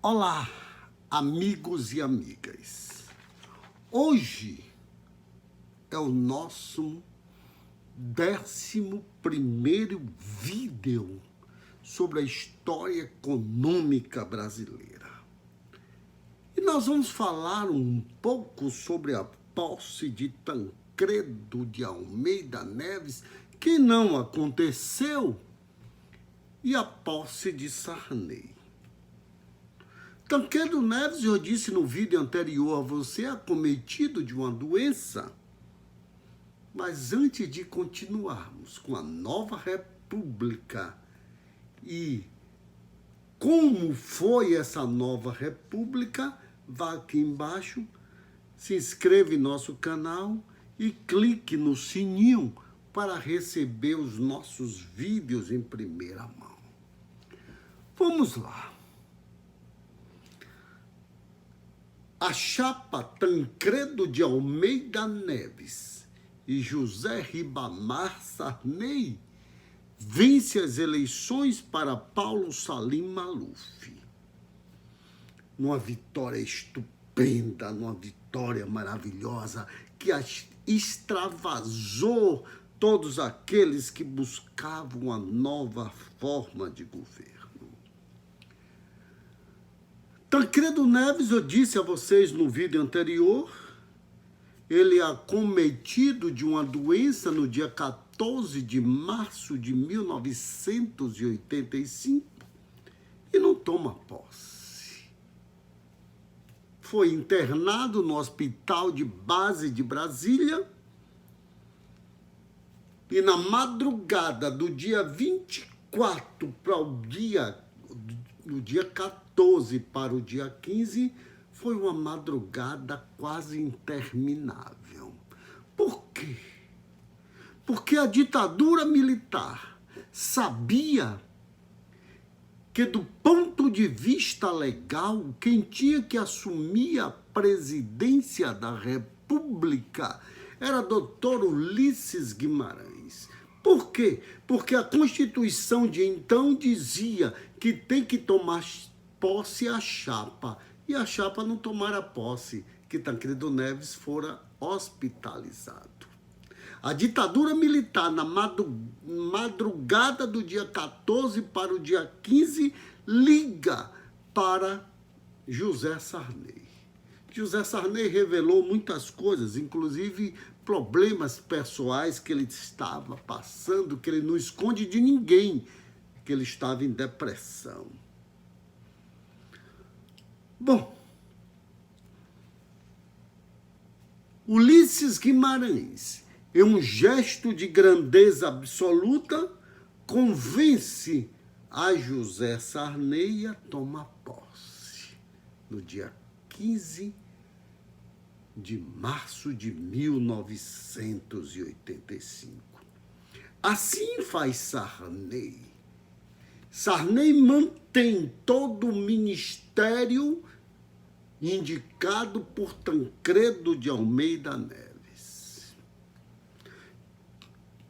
Olá, amigos e amigas. Hoje é o nosso 11º vídeo sobre a história econômica brasileira. E nós vamos falar um pouco sobre a posse de Tancredo de Almeida Neves, que não aconteceu, e a posse de Sarney. Tancredo Neves, eu disse no vídeo anterior a você, é acometido de uma doença. Mas antes de continuarmos com a nova república e como foi essa nova república, vá aqui embaixo, se inscreva em nosso canal e clique no sininho para receber os nossos vídeos em primeira mão. Vamos lá. A chapa Tancredo de Almeida Neves e José Ribamar Sarney vence as eleições para Paulo Salim Maluf. Numa vitória estupenda, numa vitória maravilhosa, que extravasou todos aqueles que buscavam uma nova forma de governo. Tancredo Neves, eu disse a vocês no vídeo anterior, ele é acometido de uma doença no dia 14 de março de 1985 e não toma posse. Foi internado no Hospital de Base de Brasília e na madrugada do dia 24 para o dia 14 para o dia 15, foi uma madrugada quase interminável. Por quê? Porque a ditadura militar sabia que, do ponto de vista legal, quem tinha que assumir a presidência da República era Dr. Ulisses Guimarães. Por quê? Porque a Constituição de então dizia que tem que tomar posse a chapa, e a chapa não tomara posse, que Tancredo Neves fora hospitalizado. A ditadura militar, na madrugada do dia 14 para o dia 15, liga para José Sarney. José Sarney revelou muitas coisas, inclusive problemas pessoais que ele estava passando, que ele não esconde de ninguém, que ele estava em depressão. Bom, Ulisses Guimarães, em um gesto de grandeza absoluta, convence a José Sarney a tomar posse no dia 15 de março de 1985. Assim faz Sarney. Sarney mantém todo o ministério indicado por Tancredo de Almeida Neves.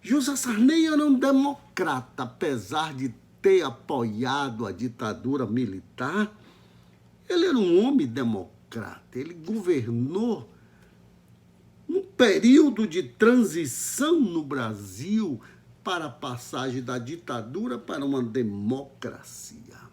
José Sarney era um democrata, apesar de ter apoiado a ditadura militar. Ele era um homem democrata, ele governou um período de transição no Brasil para a passagem da ditadura para uma democracia.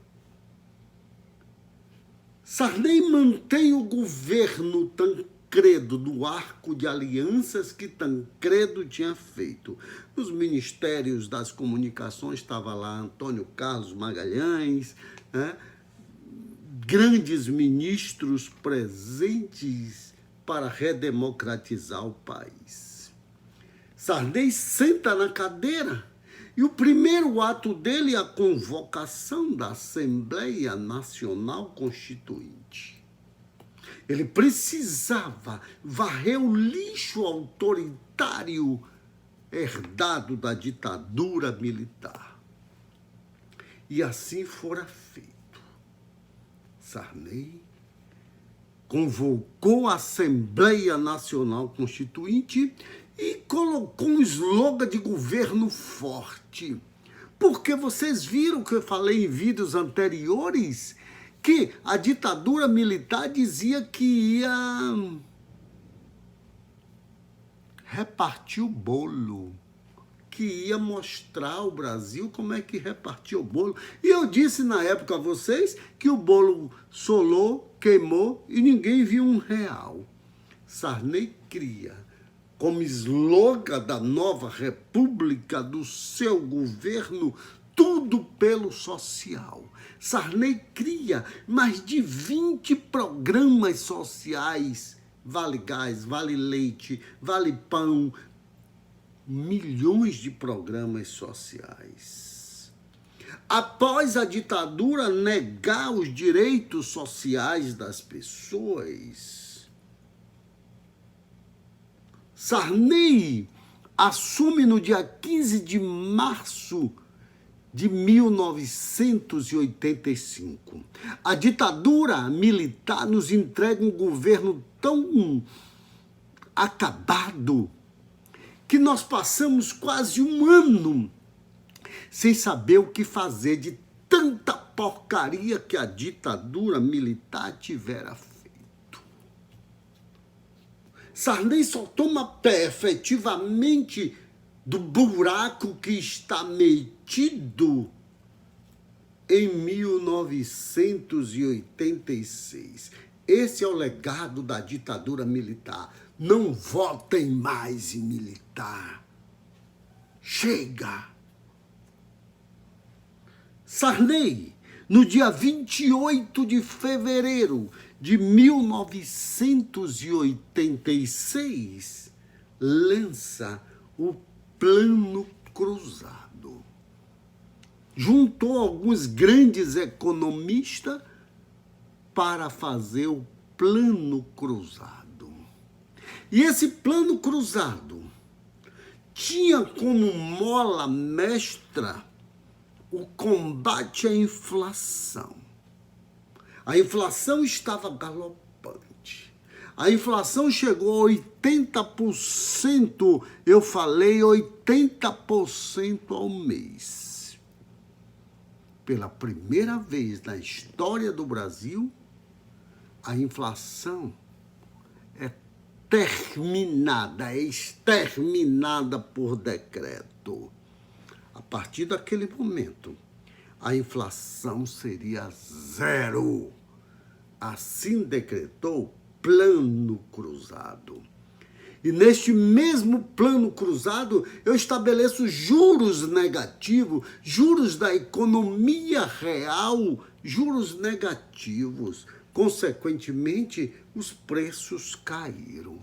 Sarney mantém o governo Tancredo no arco de alianças que Tancredo tinha feito. Nos ministérios das comunicações estava lá Antônio Carlos Magalhães, grandes ministros presentes para redemocratizar o país. Sarney senta na cadeira e o primeiro ato dele é a convocação da Assembleia Nacional Constituinte. Ele precisava varrer o lixo autoritário herdado da ditadura militar. E assim fora feito. Sarney convocou a Assembleia Nacional Constituinte e colocou um slogan de governo forte. Porque vocês viram que eu falei em vídeos anteriores Porque a ditadura militar dizia que ia repartir o bolo, que ia mostrar ao Brasil como é que repartia o bolo. E eu disse na época a vocês que o bolo solou, queimou e ninguém viu R$1. Sarney cria como slogan da nova república do seu governo tudo pelo social. Sarney cria mais de 20 programas sociais, Vale Gás, Vale Leite, Vale Pão, milhões de programas sociais. Após a ditadura negar os direitos sociais das pessoas, Sarney assume no dia 15 de março de 1985. A ditadura militar nos entrega um governo tão acabado que nós passamos quase um ano sem saber o que fazer de tanta porcaria que a ditadura militar tivera feito. Sarney só toma pé efetivamente do buraco que está metido em 1986. Esse é o legado da ditadura militar. Não votem mais em militar. Chega! Sarney, no dia 28 de fevereiro de 1986, lança o Plano Cruzado. Juntou alguns grandes economistas para fazer o Plano Cruzado. E esse Plano Cruzado tinha como mola mestra o combate à inflação. A inflação estava galopante. A inflação chegou a 80%, eu falei 80% ao mês. Pela primeira vez na história do Brasil, a inflação é exterminada por decreto. A partir daquele momento, a inflação seria zero. Assim decretou Plano Cruzado. E neste mesmo Plano Cruzado, eu estabeleço juros negativos, juros da economia real, juros negativos. Consequentemente, os preços caíram.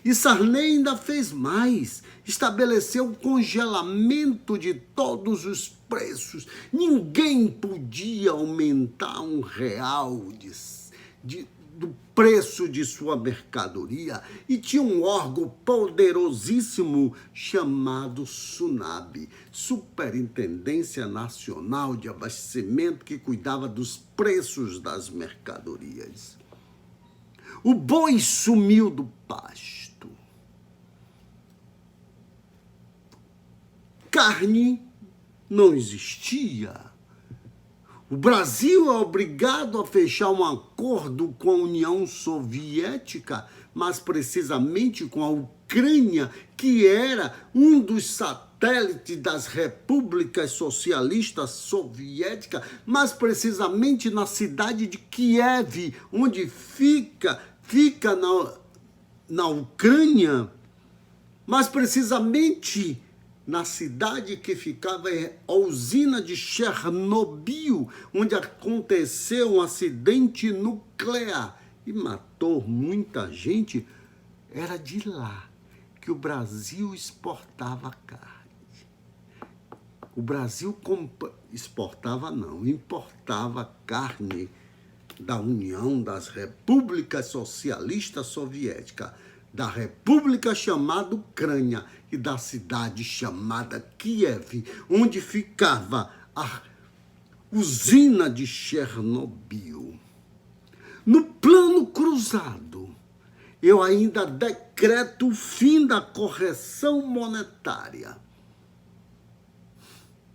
E Sarney ainda fez mais, estabeleceu o congelamento de todos os preços. Ninguém podia aumentar R$1 do preço de sua mercadoria. E tinha um órgão poderosíssimo chamado SUNAB, Superintendência Nacional de Abastecimento, que cuidava dos preços das mercadorias. O boi sumiu do pasto. Carne não existia. O Brasil é obrigado a fechar um acordo com a União Soviética, mas precisamente com a Ucrânia, que era um dos satélites das repúblicas socialistas soviéticas, mas precisamente na cidade de Kiev, onde fica na Ucrânia, mas precisamente na cidade que ficava a usina de Chernobyl, onde aconteceu um acidente nuclear e matou muita gente. Era de lá que o Brasil exportava carne. O Brasil importava carne da União das Repúblicas Socialistas Soviéticas, da república chamada Ucrânia e da cidade chamada Kiev, onde ficava a usina de Chernobyl. No Plano Cruzado, eu ainda decreto o fim da correção monetária.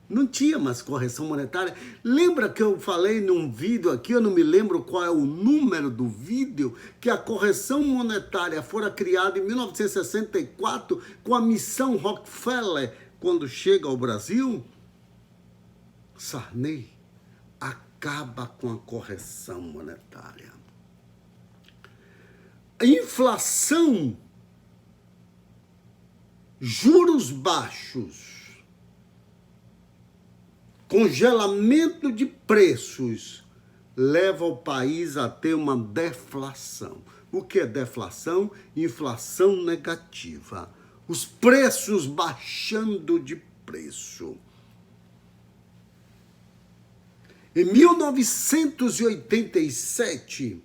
Não tinha mais correção monetária. Lembra que eu falei num vídeo aqui, eu não me lembro qual é o número do vídeo, que a correção monetária fora criada em 1964 com a missão Rockefeller, quando chega ao Brasil? Sarney acaba com a correção monetária. A inflação, juros baixos, congelamento de preços leva o país a ter uma deflação. O que é deflação? Inflação negativa. Os preços baixando de preço. Em 1987,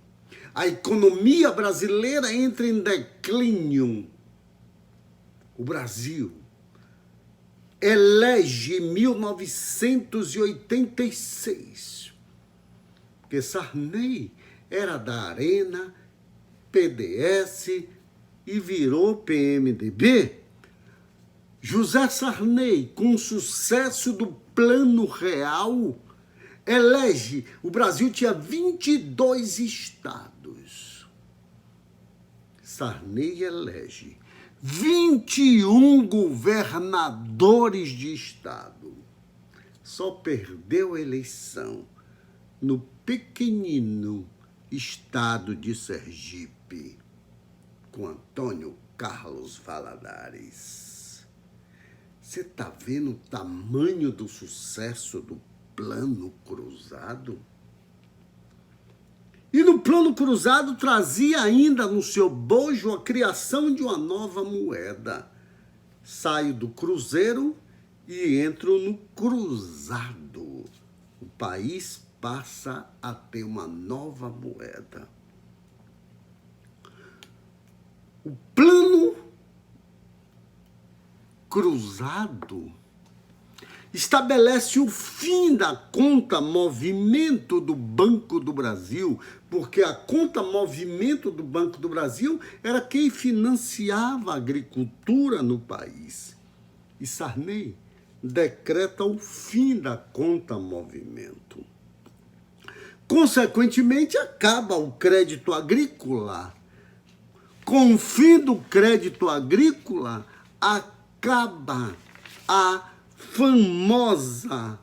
a economia brasileira entra em declínio. O Brasil elege 1986, porque Sarney era da Arena, PDS e virou PMDB. José Sarney, com o sucesso do Plano Real, elege, o Brasil tinha 22 estados. Sarney elege 21 governadores de estado. Só perdeu a eleição no pequenino estado de Sergipe, com Antônio Carlos Valadares. Você está vendo o tamanho do sucesso do Plano Cruzado? E no Plano Cruzado trazia ainda no seu bojo a criação de uma nova moeda. Saio do cruzeiro e entro no cruzado. O país passa a ter uma nova moeda. O Plano Cruzado estabelece o fim da conta movimento do Banco do Brasil, porque a conta movimento do Banco do Brasil era quem financiava a agricultura no país. E Sarney decreta o fim da conta movimento. Consequentemente, acaba o crédito agrícola. Com o fim do crédito agrícola, acaba a famosa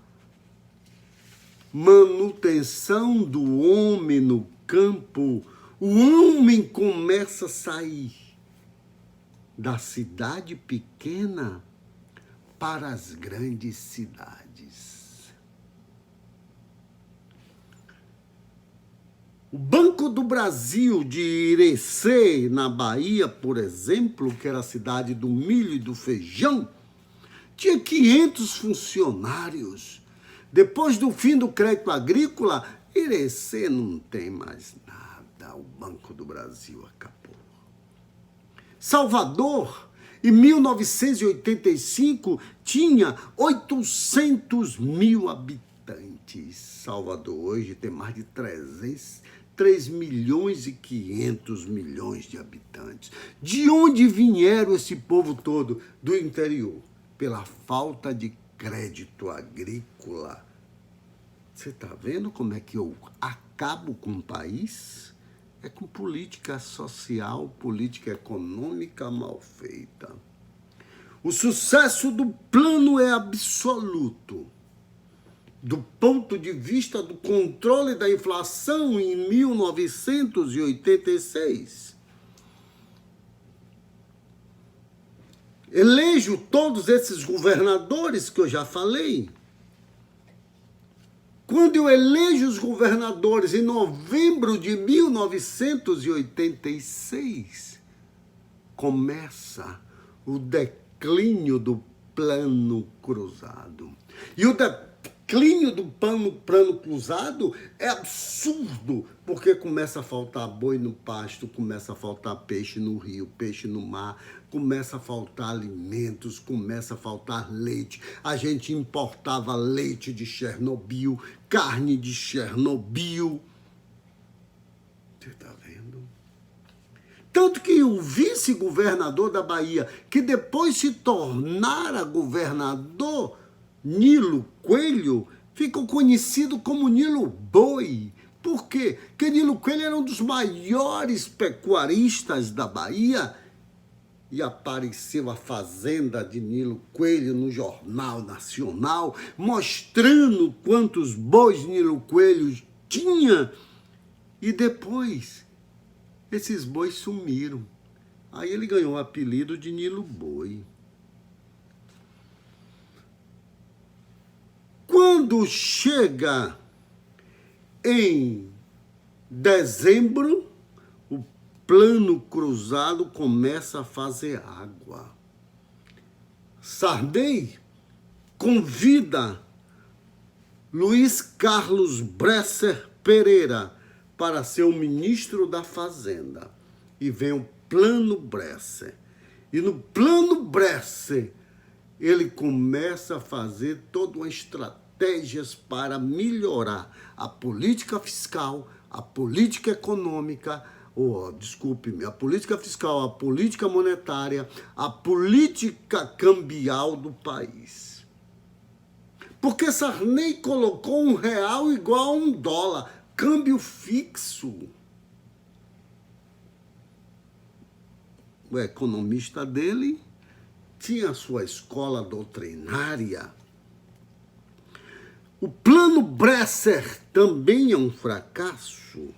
manutenção do homem no campo. O homem começa a sair da cidade pequena para as grandes cidades. O Banco do Brasil de Irecê, na Bahia, por exemplo, que era a cidade do milho e do feijão, tinha 500 funcionários. Depois do fim do crédito agrícola, Irecê não tem mais nada. O Banco do Brasil acabou. Salvador, em 1985, tinha 800 mil habitantes. Salvador hoje tem mais de 3 milhões e 500 milhões de habitantes. De onde vieram esse povo todo? Do interior. Pela falta de crédito agrícola. Você está vendo como é que eu acabo com o país? É com política social, política econômica mal feita. O sucesso do plano é absoluto. Do ponto de vista do controle da inflação em 1986. Elejo todos esses governadores que eu já falei. Quando eu elejo os governadores em novembro de 1986, começa o declínio do Plano Cruzado. E o declínio do plano cruzado é absurdo, porque começa a faltar boi no pasto, começa a faltar peixe no rio, peixe no mar, começa a faltar alimentos, começa a faltar leite. A gente importava leite de Chernobyl, carne de Chernobyl. Você está vendo? Tanto que o vice-governador da Bahia, que depois se tornara governador Nilo Coelho ficou conhecido como Nilo Boi. Por quê? Porque Nilo Coelho era um dos maiores pecuaristas da Bahia e apareceu a fazenda de Nilo Coelho no Jornal Nacional, mostrando quantos bois Nilo Coelho tinha. E depois, esses bois sumiram. Aí ele ganhou o apelido de Nilo Boi. Quando chega em dezembro, o Plano Cruzado começa a fazer água. Sarney convida Luiz Carlos Bresser Pereira para ser o ministro da Fazenda. E vem o Plano Bresser. E no Plano Bresser, ele começa a fazer toda uma estratégias para melhorar a política fiscal, a política econômica, a política fiscal, a política monetária, a política cambial do país. Porque Sarney colocou R$1 igual a $1, câmbio fixo. O economista dele tinha sua escola doutrinária. O Plano Bresser também é um fracasso.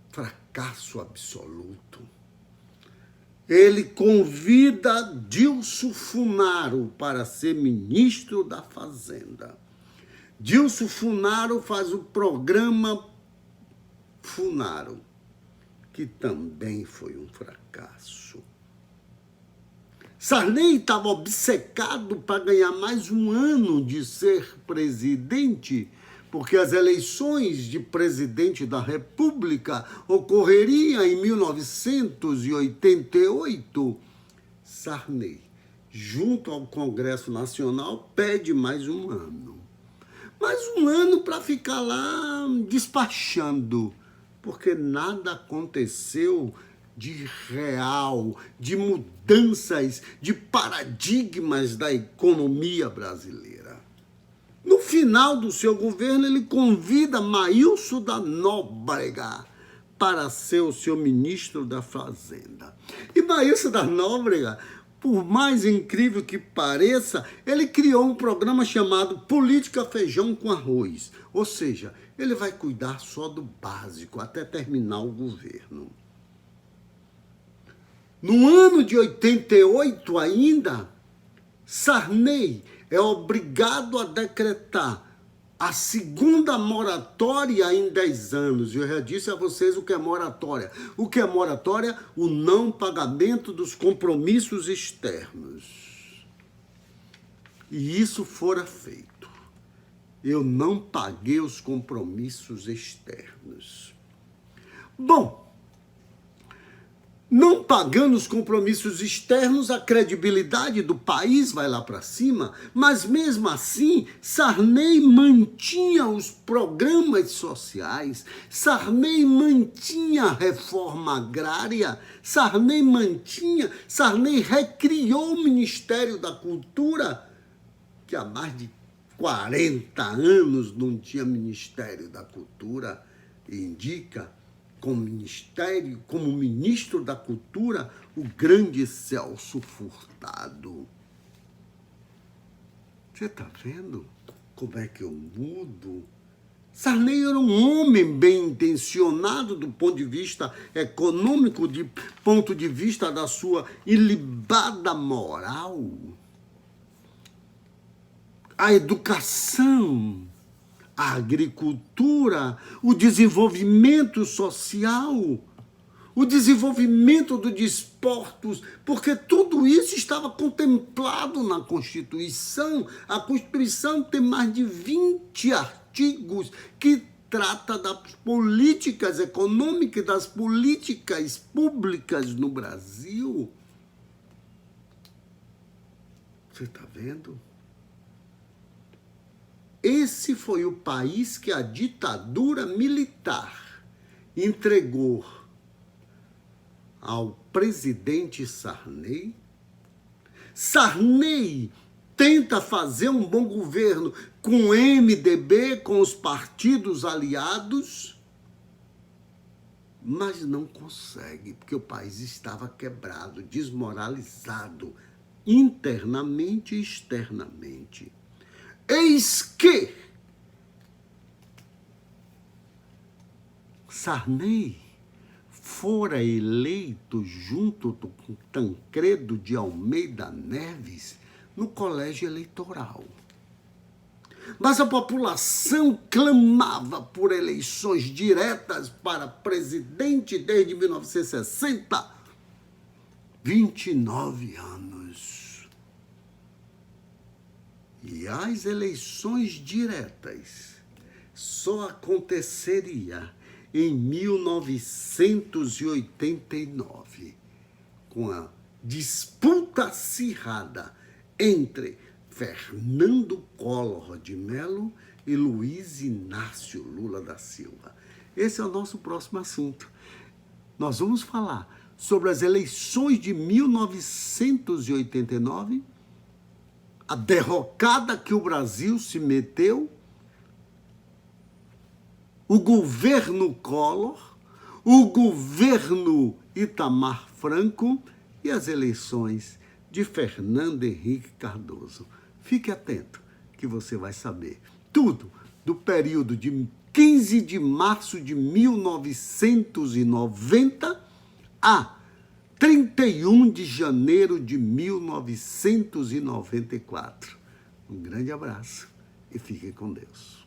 Fracasso absoluto. Ele convida Dilso Funaro para ser ministro da Fazenda. Dilso Funaro faz o programa Funaro, que também foi um fracasso. Sarney estava obcecado para ganhar mais um ano de ser presidente, porque as eleições de presidente da República ocorreriam em 1988. Sarney, junto ao Congresso Nacional, pede mais um ano. Mais um ano para ficar lá despachando, porque nada aconteceu de real, de mudanças, de paradigmas da economia brasileira. No final do seu governo, ele convida Maílson da Nóbrega para ser o seu ministro da Fazenda. E Maílson da Nóbrega, por mais incrível que pareça, ele criou um programa chamado Política Feijão com Arroz. Ou seja, ele vai cuidar só do básico até terminar o governo. No ano de 88 ainda, Sarney é obrigado a decretar a segunda moratória em 10 anos. Eu já disse a vocês o que é moratória. O que é moratória? O não pagamento dos compromissos externos. E isso fora feito. Eu não paguei os compromissos externos. Bom, não pagando os compromissos externos, a credibilidade do país vai lá para cima, mas mesmo assim, Sarney mantinha os programas sociais, Sarney mantinha a reforma agrária, Sarney recriou o Ministério da Cultura, que há mais de 40 anos não tinha Ministério da Cultura, e indica como ministro da Cultura, o grande Celso Furtado. Você está vendo como é que eu mudo? Sarney era um homem bem intencionado do ponto de vista econômico, de ponto de vista da sua ilibada moral. A educação, a agricultura, o desenvolvimento social, o desenvolvimento dos desportos, porque tudo isso estava contemplado na Constituição. A Constituição tem mais de 20 artigos que trata das políticas econômicas, das políticas públicas no Brasil. Você está vendo? Esse foi o país que a ditadura militar entregou ao presidente Sarney. Sarney tenta fazer um bom governo com o MDB, com os partidos aliados, mas não consegue, porque o país estava quebrado, desmoralizado, internamente e externamente. Eis que Sarney fora eleito junto com Tancredo de Almeida Neves no colégio eleitoral. Mas a população clamava por eleições diretas para presidente desde 1960. 29 anos. E as eleições diretas só aconteceria em 1989, com a disputa acirrada entre Fernando Collor de Mello e Luiz Inácio Lula da Silva. Esse é o nosso próximo assunto. Nós vamos falar sobre as eleições de 1989, a derrocada que o Brasil se meteu, o governo Collor, o governo Itamar Franco e as eleições de Fernando Henrique Cardoso. Fique atento que você vai saber tudo do período de 15 de março de 1990 a 31 de janeiro de 1994. Um grande abraço e fique com Deus.